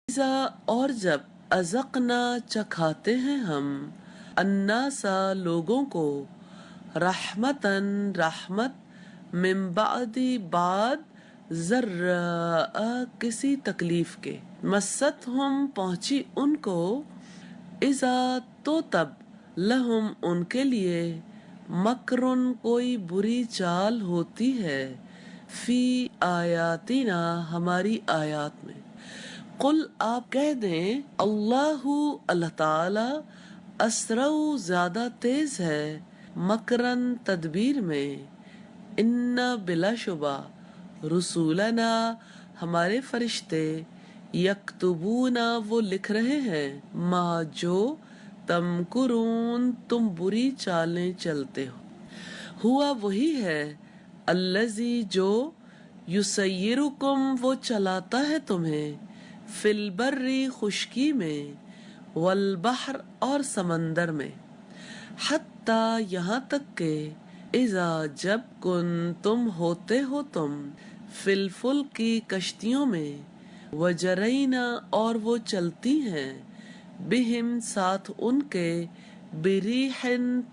اذا اور جب ازقنا چکھاتے ہیں ہم الناسا لوگوں کو رحمتن رحمت من بعد بعد ذرا کسی تکلیف کے مست ہم پہنچی ان کو اذا تو تب لہم ان کے لیے مکرن کوئی بری چال ہوتی ہے فی آیاتنا ہماری آیات میں قل آپ کہہ دیں اللہ تعالی اسرع زیادہ تیز ہے مکرن تدبیر میں ان بلا شبہ رسولنا ہمارے فرشتے یکتبون وہ لکھ رہے ہیں ما جو تمکرون تم بری چالیں چلتے ہو ہوا وہی ہے الذی جو یسیرکم وہ چلاتا ہے تمہیں فی البر خشکی میں والبحر اور سمندر میں حتیٰ یہاں تک کہ اذا جب کن تم ہوتے ہو تم فی الفلک کی کشتیوں میں وجرینا اور وہ چلتی ہیں بہم ساتھ ان کے بریح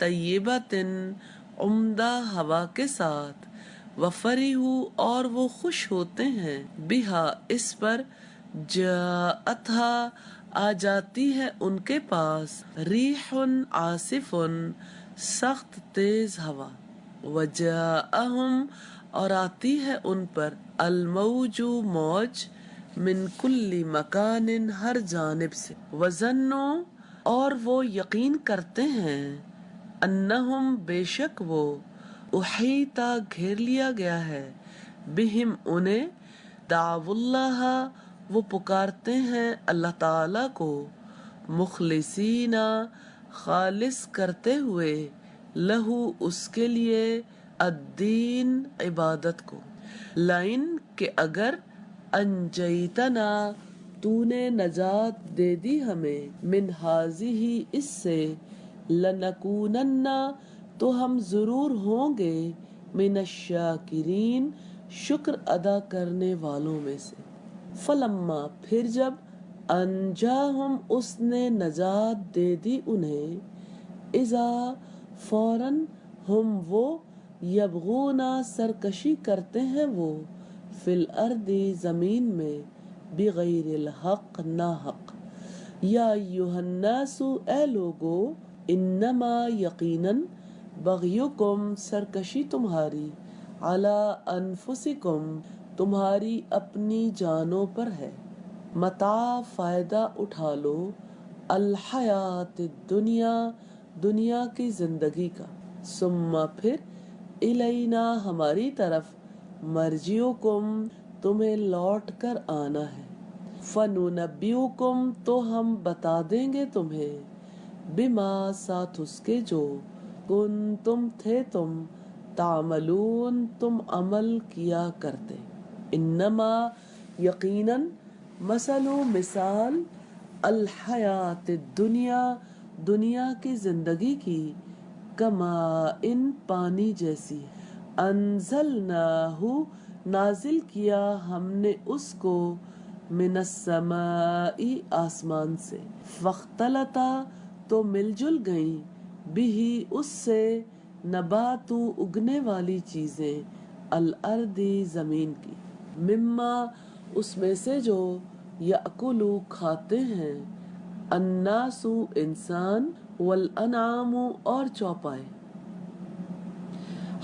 طیبۃ عمدہ ہوا کے ساتھ وفرحوا اور وہ خوش ہوتے ہیں بہا اس پر جاءتھا آ جاتی ہے ان کے پاس ریح عاصف سخت تیز ہوا وجاءہم اور آتی ہے ان پر الموج موج من کل مکان ہر جانب سے وظنوا اور وہ یقین کرتے ہیں انہم بے شک وہ احیطا گھیر لیا گیا ہے بہم انہیں دعو اللہ وہ پکارتے ہیں اللہ تعالی کو مخلصین خالص کرتے ہوئے لہو اس کے لیے الدین عبادت کو لائن کہ اگر انجیتنا تو نے نجات دے دی ہمیں من ہی اس سے لنکونن تو ہم ضرور ہوں گے من الشاکرین شکر ادا کرنے والوں میں سے فلما پھر جب انجاہم اس نے نجات دے دی انہیں اذا فوراً ہم وہ یبغونا سرکشی کرتے ہیں وہ فی الارض زمین میں بغیر الحق ناحق یا ایھا الناس اے لوگو انما یقیناً بغیکم سرکشی تمہاری علی انفسکم تمہاری اپنی جانوں پر ہے متاع فائدہ اٹھا لو الحیات الدنیا دنیا کی زندگی کا ثم پھر الینا ہماری طرف مرجعکم تمہیں لوٹ کر آنا ہے فننبئکم تو ہم بتا دیں گے تمہیں بما ساتھ اس کے جو کنتم تھے تم تعملون تم عمل کیا کرتے انما یقیناً مثال الحیات الدنیا دنیا کی زندگی کی کما ان پانی جیسی انزلناہ نازل کیا ہم نے اس کو من السماء آسمان سے فاختلطا تو مل جل گئیں بھی اس سے نبات اگنے والی چیزیں الارض زمین کی مما اس میں سے جو یأکلوا کھاتے ہیں الناس انسان والانعام اور چوپائے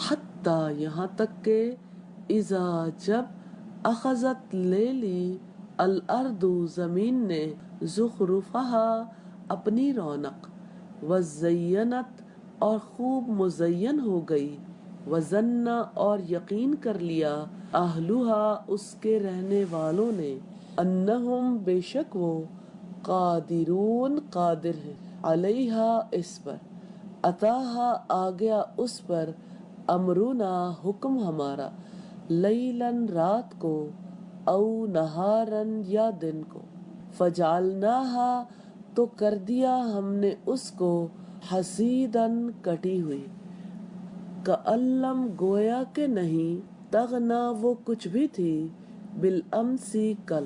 حتیٰ یہاں تک کہ اذا جب اخذت لے لی الارض زمین نے زخرفہا اپنی رونق وزینت اور خوب مزین ہو گئی وظن اور یقین کر لیا اہلھا اس کے رہنے والوں نے انہم بے شک وہ قادرون قادر ہیں علیہا اس پر اتاہا آ گیا اس پر امرنا حکم ہمارا لیلاً رات کو او نہاراً یا دن کو فجعلناہا تو کر دیا ہم نے اس کو حصیداً کٹی ہوئی کألم گویا کہ نہیں تغنا وہ کچھ بھی تھی بالامسی کل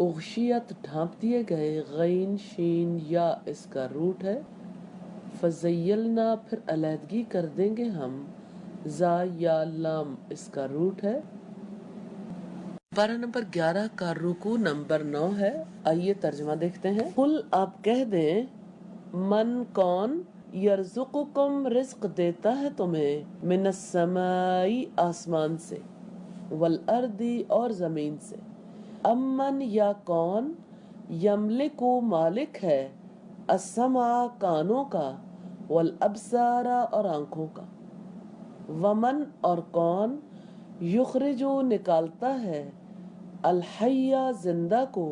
اغشیت ڈھانپ دیے گئے، غین شین یا اس کا روٹ ہے، فزیلنا پھر علیحدگی کر دیں گے ہم، زا یا لام اس کا روٹ ہے۔ پارہ نمبر 11 کا رکوع نمبر 9 ہے، آئیے ترجمہ دیکھتے ہیں۔ قل آپ کہہ دیں، من کون، یرزقکم رزق دیتا ہے تمہیں، من السماء آسمان سے، والارض اور زمین سے، امن یا کون، یملکو مالک ہے، السمع کانوں کا، والابصار اور آنکھوں کا، ومن اور کون، یخرجو نکالتا ہے، الحی زندہ کو،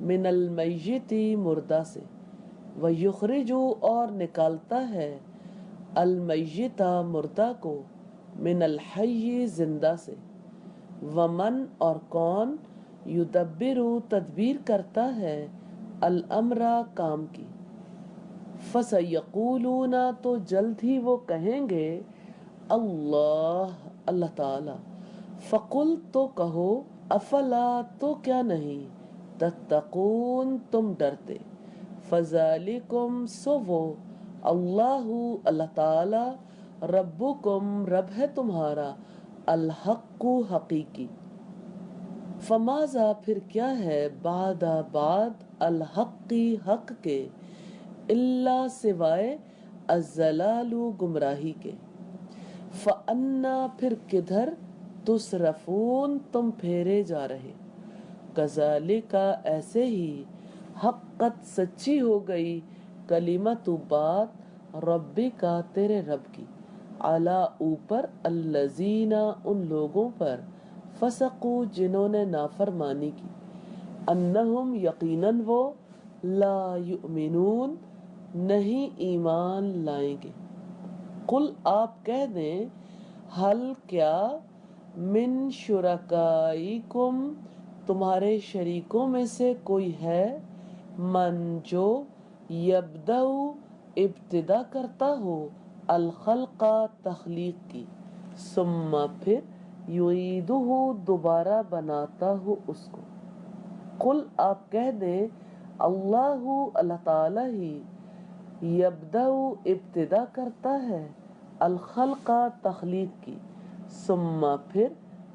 من المیت مردہ سے، ویخرجو اور نکالتا ہے، المیت مردہ کو، من الحی زندہ سے، ومن اور کون، یدبرو تدبیر کرتا ہے، الامر کام کی، فسیقولون تو جلد ہی وہ کہیں گے، اللہ اللہ تعالی، فقل تو کہو، افلا تو کیا نہیں، تتقون تم ڈرتے، فذالکم سو وہ، اللہ اللہ تعالی، ربکم رب ہے تمہارا، الحق حقیقی، فماذا پھر کیا ہے، بعد الحق حق کے، الا سوائے الضلال گمراہی کے، فانا پھر کدھر، تصرفون تم پھیرے جا رہے، کذالک ایسے ہی، حقت سچی ہو گئی، کلمت بات، ربی کا تیرے رب کی، علی اوپر، الذین ان لوگوں پر، فسقوا جنہوں نے نافرمانی کی، انہم یقیناً وہ، لا یؤمنون نہیں ایمان لائیں گے۔ قل آپ کہہ دیں، حل کیا، من شرکائکم تمہارے شریکوں میں سے کوئی ہے، من جو، یبدأ ابتدا کرتا ہو، الخلق تخلیق کی، ثم پھر، یعیدہ دوبارہ بناتا ہو اس کو۔ قل آپ کہہ دیں، اللہ اللہ تعالی ہی، یبدأ ابتدا کرتا ہے، الخلق تخلیق کی، ثم پھر،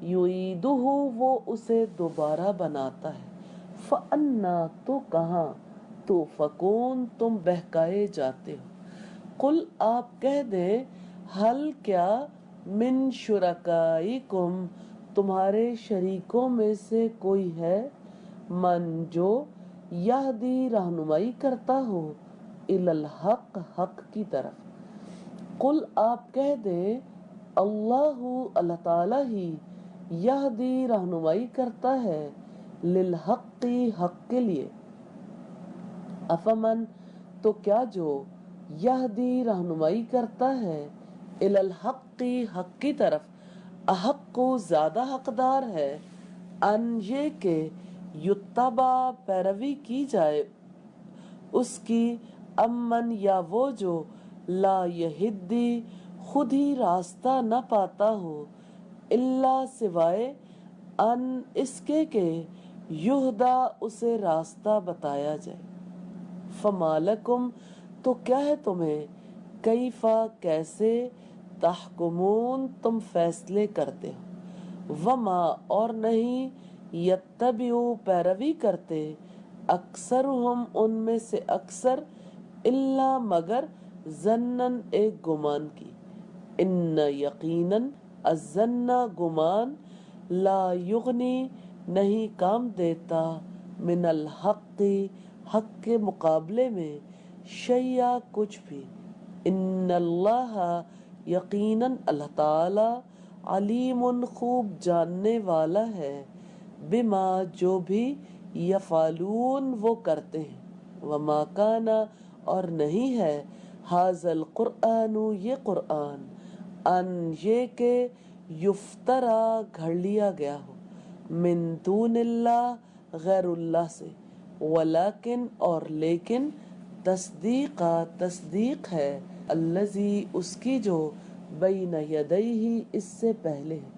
یعیدہ وہ اسے دوبارہ بناتا ہے، فانا تو کہاں، توفکون تم بہکائے جاتے ہو۔ قل آپ کہہ دیں، حل کیا، من شرکائکم تمہارے شریکوں میں سے کوئی ہے، من جو، یہدی رہنمائی کرتا ہو، الی الحق حق کی طرف۔ قل آپ کہہ دیں، اللہ اللہ تعالی ہی، یہدی رہنمائی کرتا ہے، للحق حق کے لیے، افمن تو کیا جو، یہدی رہنمائی کرتا ہے، الی الحق حق کی طرف، احق زیادہ حقدار ہے، ان یہ کہ، یتبع پیروی کی جائے اس کی، امن یا وہ جو، لا یہدی خود ہی راستہ نہ پاتا ہو، الا سوائے، ان اس کے کہ، یہدا اسے راستہ بتایا جائے، فما لکم تو کیا ہے تمہیں، کیف کیسے، تحکمون تم فیصلے کرتے ہو، وما اور نہیں، یتبع پیروی کرتے، اکثرہم ان میں سے اکثر، الا مگر، ظنن ایک گمان کی، ان یقیناً، الظن گمان، لا یغنی نہیں کام دیتا، من الحق حق کے مقابلے میں، شیئا کچھ بھی، ان اللہ یقیناً اللہ تعالی، علیم خوب جاننے والا ہے، بما جو بھی، یفعلون وہ کرتے ہیں، وما کان اور نہیں ہے، ھذا القرآن یہ قرآن، ان یہ کہ، یفترا گھڑ لیا گیا ہو، من دون اللہ غیر اللہ سے، ولیکن اور لیکن، تصدیق ہے، الذی اس کی جو، بین یدیہ اس سے پہلے ہے،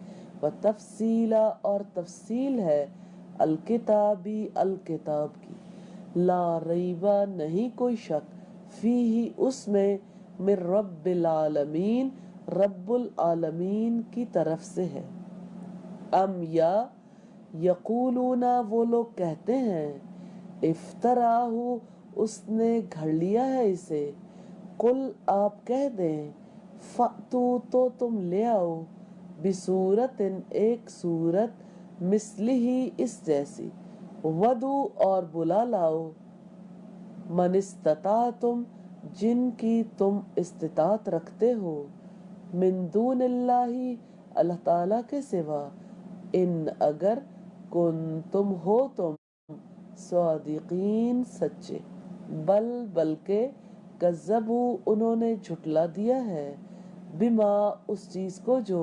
وتفصیلا اور تفصیل ہے، الکتابی الکتاب کی، لا ریبہ نہیں کوئی شک، فیہ اس میں، من رب العالمین رب العالمین کی طرف سے ہے، ام یا یقولون وہ لوگ کہتے ہیں، افتراہ اس نے گھڑ لیا ہے اسے، قل آپ کہہ دیں، فأتو تو تم لے آؤ، بسورت ایک سورت، مثلہ اس جیسی، ودو اور بلا لاؤ، من استطاعتم جن کی تم استطاعت رکھتے ہو، من دون اللہ اللہ تعالیٰ کے سوا، ان اگر کنتم ہو تم صادقین سچے، بلکہ کذبوا انہوں نے جھٹلا دیا ہے، بما اس چیز کو جو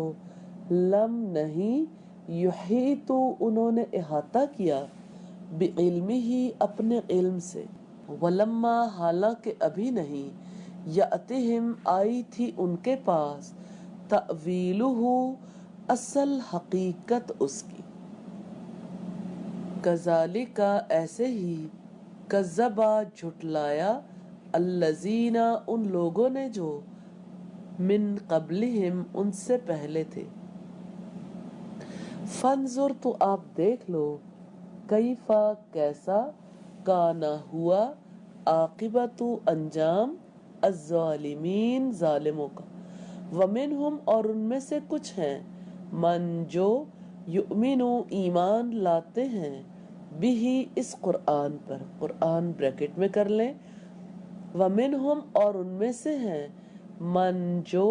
لم نہیں، یحیطوا انہوں نے احاطہ کیا، بعلمہ اپنے علم سے، ولما حالانکہ ابھی نہیں، یأتہم آئی تھی ان کے پاس، تأویلہ اصل حقیقت اس کی، کذالک ایسے ہی، کذبا جھٹلایا، الذین ان لوگوں نے جو، من قبلہم ان سے پہلے تھے، فانظر تو آپ دیکھ لو، کیفا کیسا، کانا ہوا، عاقبت انجام، الظالمین ظالموں کا، ومنہم اور ان میں سے کچھ ہیں، من جو، یؤمنو ایمان لاتے ہیں، بھی اس قرآن پر، قرآن بریکٹ میں کر لیں، ومنہم اور ان میں سے ہیں، من جو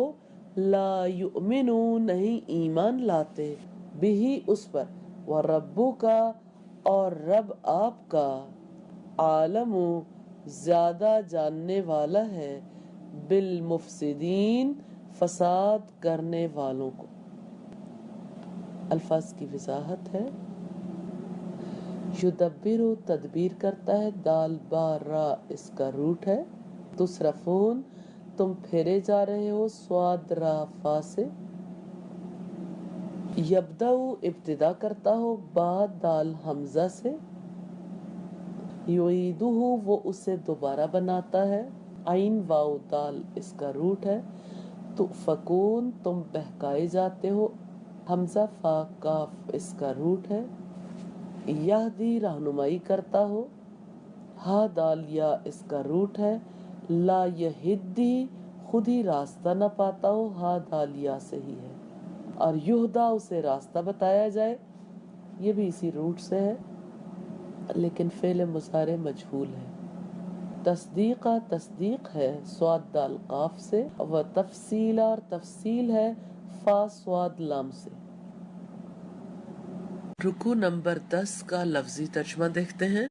لا یؤمنو نہیں ایمان لاتے، بھی اس پر، وربک اور رب آپ کا، عالم زیادہ جاننے والا ہے، بالمفسدین فساد کرنے والوں کو۔ الفاظ کی وضاحت ہے، یدبر تدبیر کرتا ہے، دال با را اس کا روٹ ہے، دوسرا فون تم پھیرے جا رہے ہو، سواد را فا سے، یبدأ ابتدا کرتا ہو، با دال حمزہ سے، یعیدہ وہ اسے دوبارہ بناتا ہے، عین واو دال اس کا روٹ ہے، تؤفکون تم بہکائے جاتے ہو، حمزہ فا کاف اس کا روٹ ہے، یہدی رہنمائی کرتا ہو، ہا دال یا اس کا روٹ ہے، لا یہدی خود ہی راستہ نہ پاتا ہو، ہا دال یا سے ہی ہے، اور یہدا اسے راستہ بتایا جائے، یہ بھی اسی روٹ سے ہے، لیکن فعل مضارع مجہول ہے، تصدیق تصدیق ہے، سواد دال قاف سے، و تفصیل اور تفصیل ہے، فا سواد لام سے۔ رکوع نمبر 10 کا لفظی ترجمہ دیکھتے ہیں۔